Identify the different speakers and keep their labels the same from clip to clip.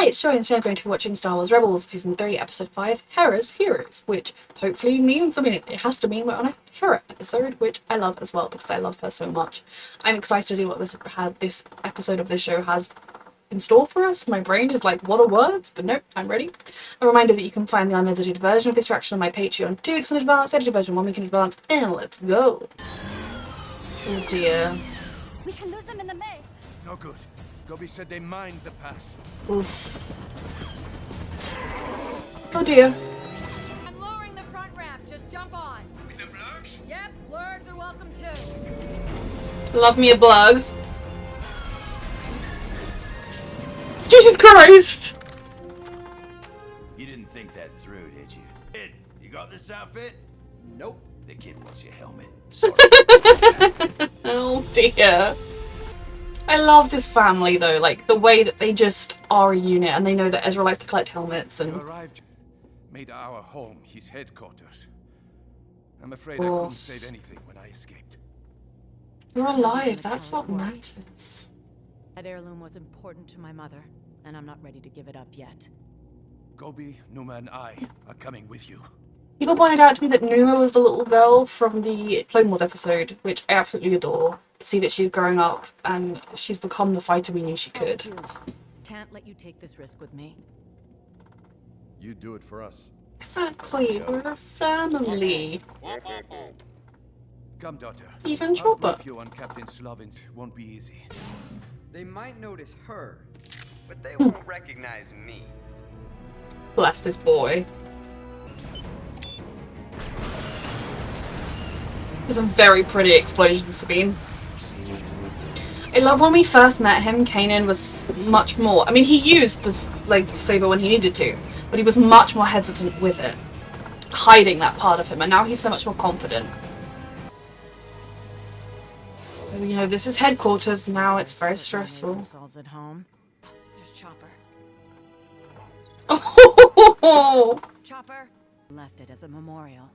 Speaker 1: Hi, it's Joy and today I'm going to be watching Star Wars Rebels Season 3, Episode 5, Hera's Heroes, which hopefully means, it has to mean we're on a Hera episode, which I love as well because I love her so much. I'm excited to see what this episode of this show has in store for us. My brain is like, what are words? But nope, I'm ready. A reminder that you can find the unedited version of this reaction on my Patreon 2 weeks in advance, edited version 1 week in advance, and let's go. Oh dear.
Speaker 2: We can lose them in the maze.
Speaker 3: No good. Gobi said they mined the pass.
Speaker 1: Oof. Oh dear.
Speaker 2: I'm lowering the front ramp. Just jump on.
Speaker 3: With the blurgs?
Speaker 2: Yep, blurgs are welcome too.
Speaker 1: Love me a blug. Jesus Christ!
Speaker 3: You didn't think that through, did you? Kid, you got this outfit? Nope. The kid wants your helmet. Sorry.
Speaker 1: Oh dear. I love this family though, like the way that they just are a unit and they know that Ezra likes to collect helmets and...
Speaker 3: You arrived, made our home his headquarters. I'm afraid I couldn't save anything when I escaped.
Speaker 1: You're alive, that's what matters.
Speaker 2: That heirloom was important to my mother, and I'm not ready to give it up yet.
Speaker 3: Gobi, Numa, and I are coming with you.
Speaker 1: People pointed out to me that Numa was the little girl from the Clone Wars episode, which I absolutely adore. To see that she's growing up and she's become the fighter we knew she could.
Speaker 2: Can't let you take this risk with me.
Speaker 3: You do it for us.
Speaker 1: Exactly, we're a family.
Speaker 3: Come, daughter.
Speaker 1: Even Chopper.
Speaker 3: You on Captain Slovin's won't be easy.
Speaker 4: They might notice her, but they won't recognize me.
Speaker 1: Bless this boy. There's some very pretty explosions, Sabine. I love when we first met him, Kanan was much more... I mean, he used the saber when he needed to, but he was much more hesitant with it, hiding that part of him, and now he's so much more confident. You know, this is headquarters now, it's very stressful.
Speaker 2: At home. There's Chopper.
Speaker 1: Oh!
Speaker 2: Chopper! Left it as a memorial.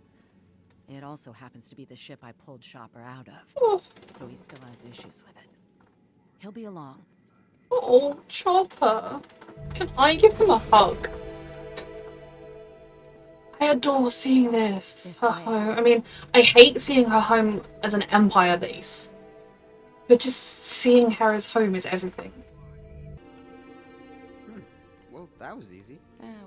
Speaker 2: It also happens to be the ship I pulled Chopper out of,
Speaker 1: Oh,
Speaker 2: so he still has issues with it. He'll be along.
Speaker 1: oh, Chopper. Can I give him a hug? I adore seeing this. Her home. I mean, I hate seeing her home as an Empire base. But just seeing Hera's home is everything.
Speaker 4: Well, that was easy.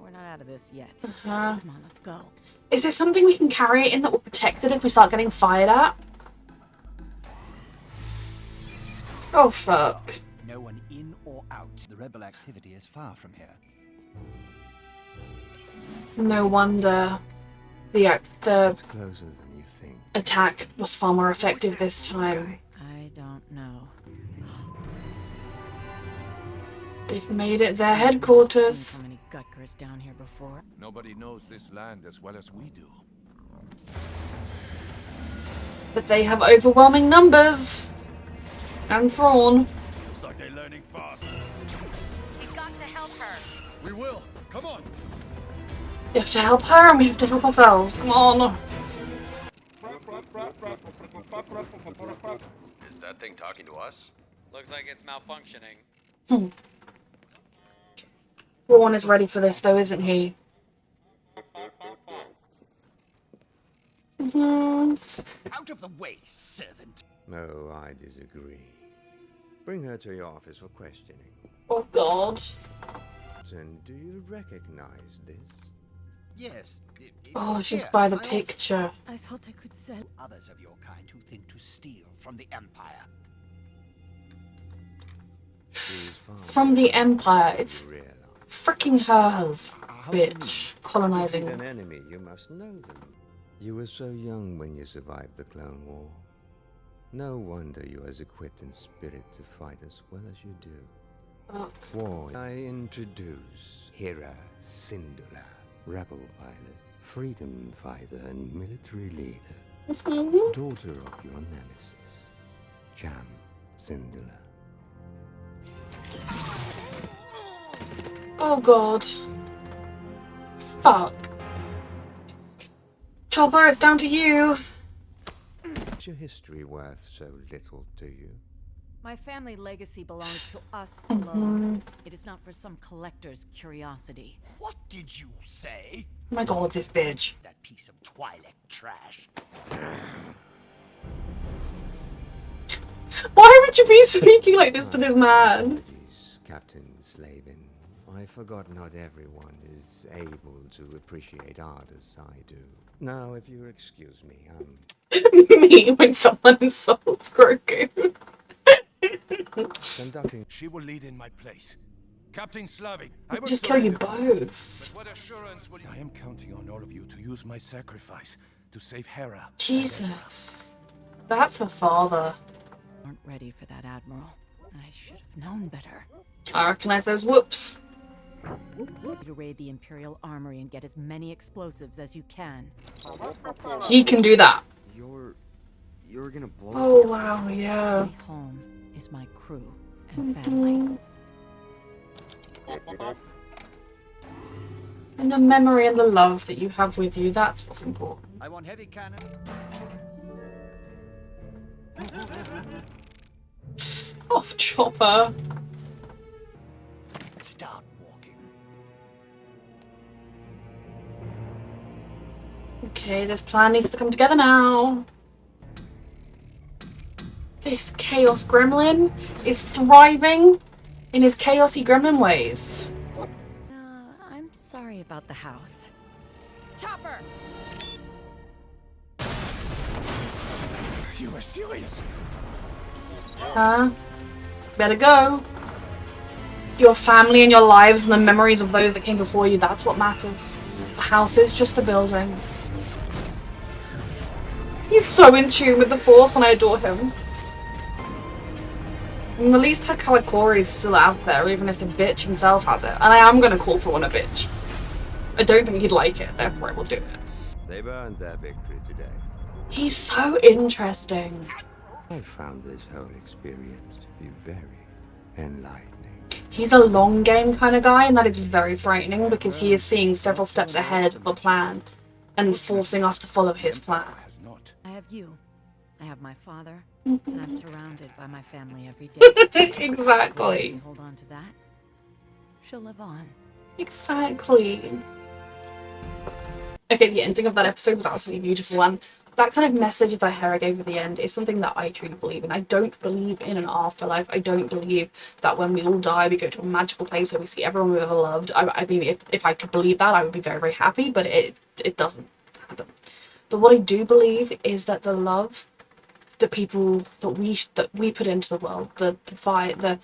Speaker 2: We're not out of this yet.
Speaker 1: Uh-huh.
Speaker 2: Come on, let's go.
Speaker 1: Is there something we can carry it in that will protect it if we start getting fired at? Oh, fuck.
Speaker 5: No one in or out. The rebel activity is far from here.
Speaker 1: No wonder the
Speaker 5: It's closer than you think.
Speaker 1: attack was far more effective this time.
Speaker 2: I don't know.
Speaker 1: They've made it their headquarters.
Speaker 2: Seen so many Gutkers down here before.
Speaker 3: Nobody knows this land as well as we do.
Speaker 1: But they have overwhelming numbers. And Thrawn.
Speaker 3: Looks like they're learning fast.
Speaker 2: We've got to help her.
Speaker 3: We will. Come on.
Speaker 1: We have to help her and we have to help ourselves. Come on.
Speaker 3: Is that thing talking to us?
Speaker 6: Looks like it's malfunctioning.
Speaker 1: Thrawn is ready for this though, isn't he?
Speaker 5: Out of the way, servant!
Speaker 7: No, I disagree. Bring her to your office for questioning.
Speaker 1: Oh god.
Speaker 7: And do you recognize this?
Speaker 5: Yes.
Speaker 1: Oh, she's by the picture.
Speaker 2: I felt I could send
Speaker 5: Others of your kind who think to steal from the Empire.
Speaker 1: From the Empire. It's
Speaker 7: You realize.
Speaker 1: freaking hers,
Speaker 7: How
Speaker 1: bitch.
Speaker 7: An
Speaker 1: Colonizing.
Speaker 7: enemy, you must know them. You were so young when you survived the Clone War. No wonder you're as equipped in spirit to fight as well as you do.
Speaker 1: Fuck.
Speaker 7: War. I introduce Hera Syndulla, rebel pilot, freedom fighter, and military leader. Daughter of your nemesis, Cham Syndulla.
Speaker 1: Oh god. Fuck. Chopper, it's down to you.
Speaker 7: Is your history worth so little to you?
Speaker 2: My family legacy belongs to us alone. It is not for some collector's curiosity.
Speaker 5: What did you say?
Speaker 1: Oh my god, this bitch.
Speaker 5: That piece of Twi'lek trash.
Speaker 1: Why would you be speaking like this to this man?
Speaker 7: Apologies, Captain Slavin. I forgot not everyone is able to appreciate art as I do. Now, if you'll excuse me,
Speaker 1: Me when someone insults Grogu.
Speaker 7: conducting...
Speaker 5: She will lead in my place. Captain Slavin, I will
Speaker 1: Just kill you
Speaker 5: surrender.
Speaker 1: both.
Speaker 5: What assurance will I am counting on all of you to use my sacrifice to save Hera.
Speaker 1: Jesus. That's her father.
Speaker 2: Aren't ready for that, Admiral. I should have known better.
Speaker 1: I recognize those whoops.
Speaker 2: To raid the Imperial Armory and get as many explosives as you can.
Speaker 1: He can do that.
Speaker 8: You're gonna blow
Speaker 1: Oh wow, yeah.
Speaker 2: My home is my crew and family.
Speaker 1: And the memory and the love that you have with you, that's what's important.
Speaker 5: I want heavy cannon.
Speaker 1: Oh, Chopper.
Speaker 5: Start walking.
Speaker 1: Okay, this plan needs to come together now. This Chaos Gremlin is thriving in his chaosy gremlin ways.
Speaker 2: I'm sorry about the house. Chopper!
Speaker 5: You are serious?
Speaker 1: Huh? Better go. Your family and your lives and the memories of those that came before you, that's what matters. The house is just a building. He's so in tune with the Force and I adore him. And at least her Kalikori is still out there, even if the bitch himself has it. And I am going to call for one a bitch. I don't think he'd like it, therefore I will do it.
Speaker 7: They've earned their victory today.
Speaker 1: He's so interesting.
Speaker 7: I found this whole experience to be very enlightening.
Speaker 1: He's a long game kind of guy, and that is very frightening because he is seeing several steps ahead of a plan and forcing us to follow his plan.
Speaker 5: Has not.
Speaker 2: I have you. I have my father. And I'm surrounded by my family every day. As long as we
Speaker 1: Exactly.
Speaker 2: hold on to that, she'll live on.
Speaker 1: Exactly. Okay, the ending of that episode was absolutely beautiful, and that kind of message that Hera gave at the end is something that I truly believe in. I don't believe in an afterlife. I don't believe that when we all die, we go to a magical place where we see everyone we've ever loved. I mean, if I could believe that, I would be very, very happy, but it doesn't happen. But what I do believe is that the love, the people that we put into the world, the fight, the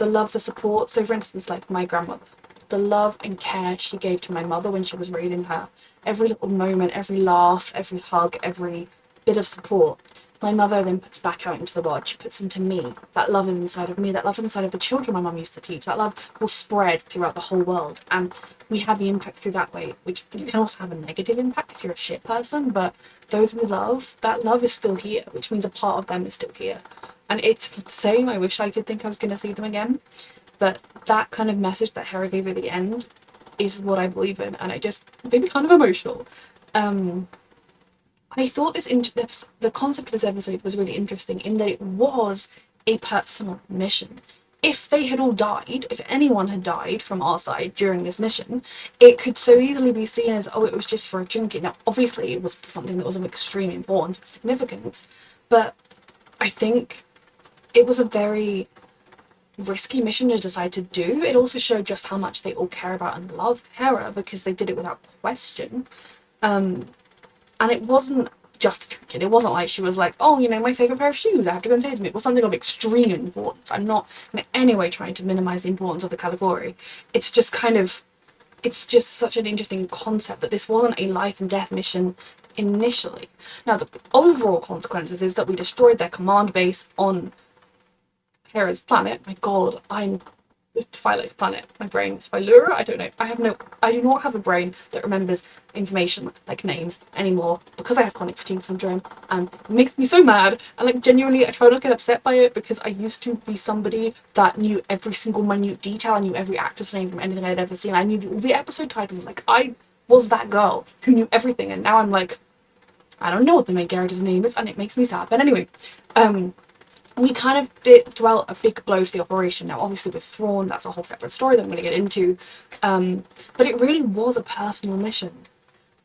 Speaker 1: love, the support. So, for instance, like my grandmother, the love and care she gave to my mother when she was raising her, every little moment, every laugh, every hug, every bit of support, my mother then puts back out into the world. She puts into me. That love is inside of me. That love is inside of the children my mum used to teach. That love will spread throughout the whole world. And we have the impact through that way, which you can also have a negative impact if you're a shit person, but those we love, that love is still here, which means a part of them is still here. And it's the same. I wish I could think I was going to see them again. But that kind of message that Hera gave at the end is what I believe in, and I just made me kind of emotional. I thought the concept of this episode was really interesting in that it was a personal mission. If they had all died, if anyone had died from our side during this mission, it could so easily be seen as, oh, it was just for a junket. Now, obviously, it was for something that was of extreme importance and significance, but I think it was a very risky mission to decide to do. It also showed just how much they all care about and love Hera because they did it without question. And it wasn't just a trinket. It wasn't like she was like, oh, you know, my favourite pair of shoes, I have to go and save them. It was something of extreme importance. I'm not in any way trying to minimise the importance of the category. It's just such an interesting concept that this wasn't a life and death mission initially. Now, the overall consequences is that we destroyed their command base on Hera's planet. My god, I'm the Twi'lek's planet. My brain is Phylura. I don't know. I do not have a brain that remembers information like names anymore because I have chronic fatigue syndrome, and it makes me so mad. And like genuinely, I try not to get upset by it because I used to be somebody that knew every single minute detail. I knew every actor's name from anything I'd ever seen. I knew all the episode titles. Like I was that girl who knew everything, and now I'm like, I don't know what the main character's name is, and it makes me sad. But anyway, we kind of did dwell a big blow to the operation. Now, obviously with Thrawn, that's a whole separate story that I'm going to get into, but it really was a personal mission.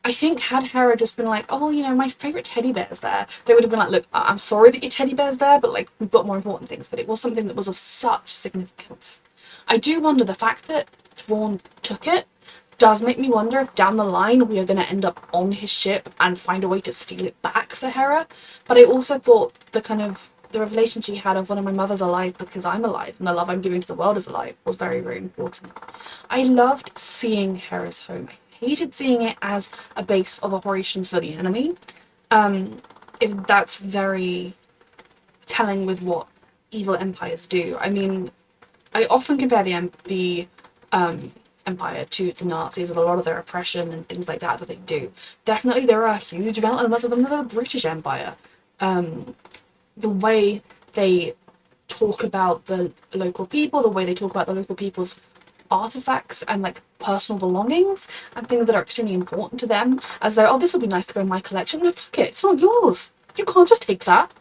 Speaker 1: I think had Hera just been like, oh, you know, my favourite teddy bear's there, they would have been like, look, I'm sorry that your teddy bear's there, but like, we've got more important things. But it was something that was of such significance. I do wonder, the fact that Thrawn took it does make me wonder if down the line we are going to end up on his ship and find a way to steal it back for Hera. But I also thought the revelation she had of one of my mother's alive because I'm alive and the love I'm giving to the world is alive was very, very important. I loved seeing Hera's home. I hated seeing it as a base of operations for the enemy. If that's very telling with what evil empires do. I mean, I often compare the Empire to the Nazis with a lot of their oppression and things like that they do. Definitely there are huge elements of them the British Empire. The way they talk about the local people, the way they talk about the local people's artifacts and like personal belongings and things that are extremely important to them, as though, oh, this would be nice to go in my collection. No, fuck it, it's not yours. You can't just take that.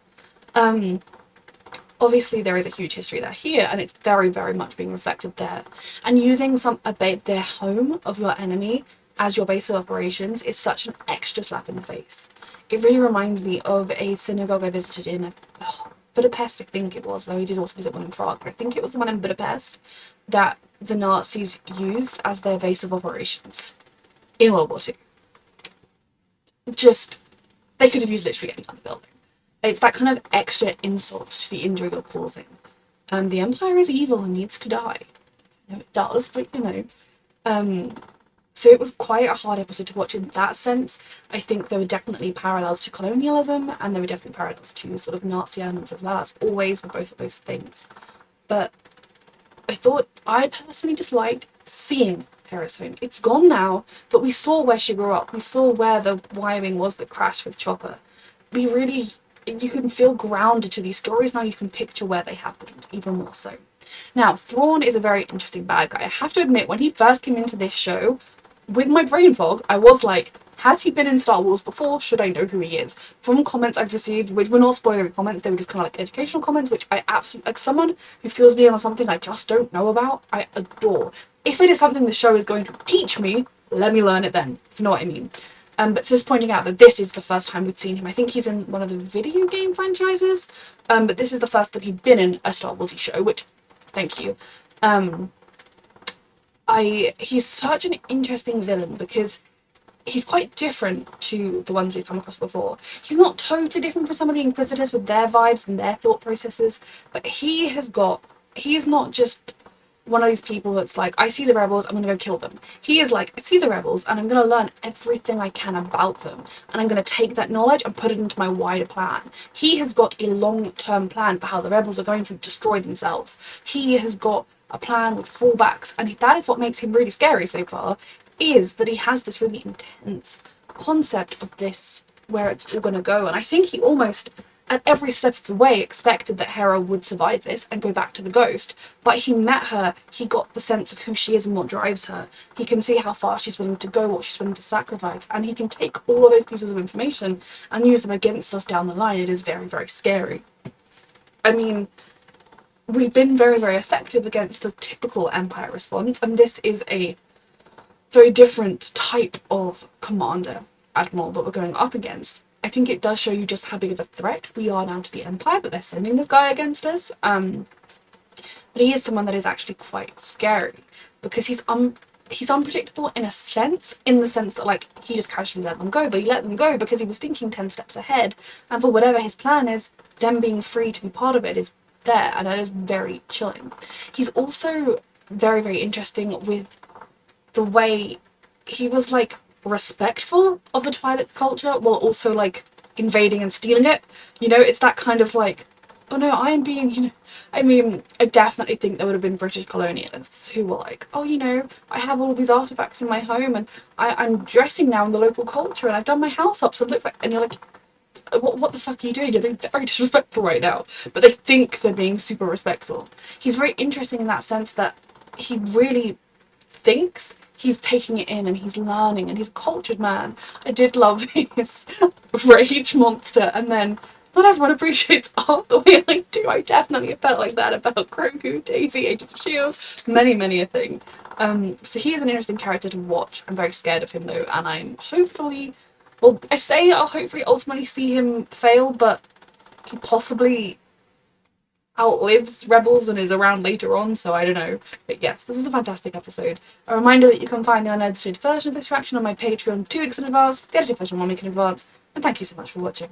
Speaker 1: Obviously there is a huge history there here, and it's very, very much being reflected there. And using their home of your enemy as your base of operations is such an extra slap in the face. It really reminds me of a synagogue I visited in Budapest, I think it was, though we did also visit one in Prague, but I think it was the one in Budapest that the Nazis used as their base of operations in World War II. Just, they could have used literally any other building. It's that kind of extra insult to the injury you're causing. The Empire is evil and needs to die. I know it does, but you know. So it was quite a hard episode to watch in that sense. I think there were definitely parallels to colonialism, and there were definitely parallels to sort of Nazi elements as well, as always with both of those things. But I personally just liked seeing Hera's home. It's gone now, but we saw where she grew up. We saw where the Y-wing was that crashed with Chopper. You can feel grounded to these stories now. You can picture where they happened, even more so. Now, Thrawn is a very interesting bad guy. I have to admit, when he first came into this show, with my brain fog, I was like, has he been in Star Wars before? Should I know who he is? From comments I've received, which were not spoilery comments, they were just kind of like educational comments, which I absolutely, like someone who feels me in on something I just don't know about, I adore. If it is something the show is going to teach me, let me learn it then, if you know what I mean. But just pointing out that this is the first time we'd seen him. I think he's in one of the video game franchises, but this is the first that he'd been in a Star Wars show, which, thank you. He's such an interesting villain because he's quite different to the ones we've come across before. He's not totally different from some of the Inquisitors with their vibes and their thought processes, but he is not just one of these people that's like, I see the rebels, I'm gonna go kill them. He is like, I see the rebels and I'm gonna learn everything I can about them, and I'm gonna take that knowledge and put it into my wider plan. He has got a long-term plan for how the rebels are going to destroy themselves. He has got a plan with fallbacks, and that is what makes him really scary so far, is that he has this really intense concept of this, where it's all gonna go. And I think he almost, at every step of the way, expected that Hera would survive this and go back to the Ghost. But he met her, he got the sense of who she is and what drives her. He can see how far she's willing to go, what she's willing to sacrifice, and he can take all of those pieces of information and use them against us down the line. It is very, very scary. I mean, we've been very, very effective against the typical Empire response, and this is a very different type of commander, admiral, that we're going up against. I think it does show you just how big of a threat we are now to the Empire, that they're sending this guy against us. But he is someone that is actually quite scary, because he's unpredictable in the sense that, like, he just casually let them go, but he let them go because he was thinking 10 steps ahead, and for whatever his plan is, them being free to be part of it is there, and that is very chilling. He's also very, very interesting with the way he was, like, respectful of the Twilight culture while also, like, invading and stealing it. You know, it's that kind of like, oh no, I am being, you know, I mean, I definitely think there would have been British colonialists who were like, oh, you know, I have all of these artifacts in my home, and I'm dressing now in the local culture, and I've done my house up so it looks like, and you're like, what the fuck are you doing? You're being very disrespectful right now. But they think they're being super respectful. He's very interesting in that sense that he really thinks he's taking it in and he's learning, and he's a cultured man. I did love his rage monster, and then not everyone appreciates art the way I do. I definitely felt like that about Grogu, Daisy, Agents of S.H.I.E.L.D., many a thing. So he is an interesting character to watch. I'm very scared of him though, and I'm hopefully, well, I say I'll hopefully ultimately see him fail, but he possibly outlives Rebels and is around later on, so I don't know. But yes, this is a fantastic episode. A reminder that you can find the unedited version of this reaction on my Patreon 2 weeks in advance, the edited version 1 week in advance, and thank you so much for watching.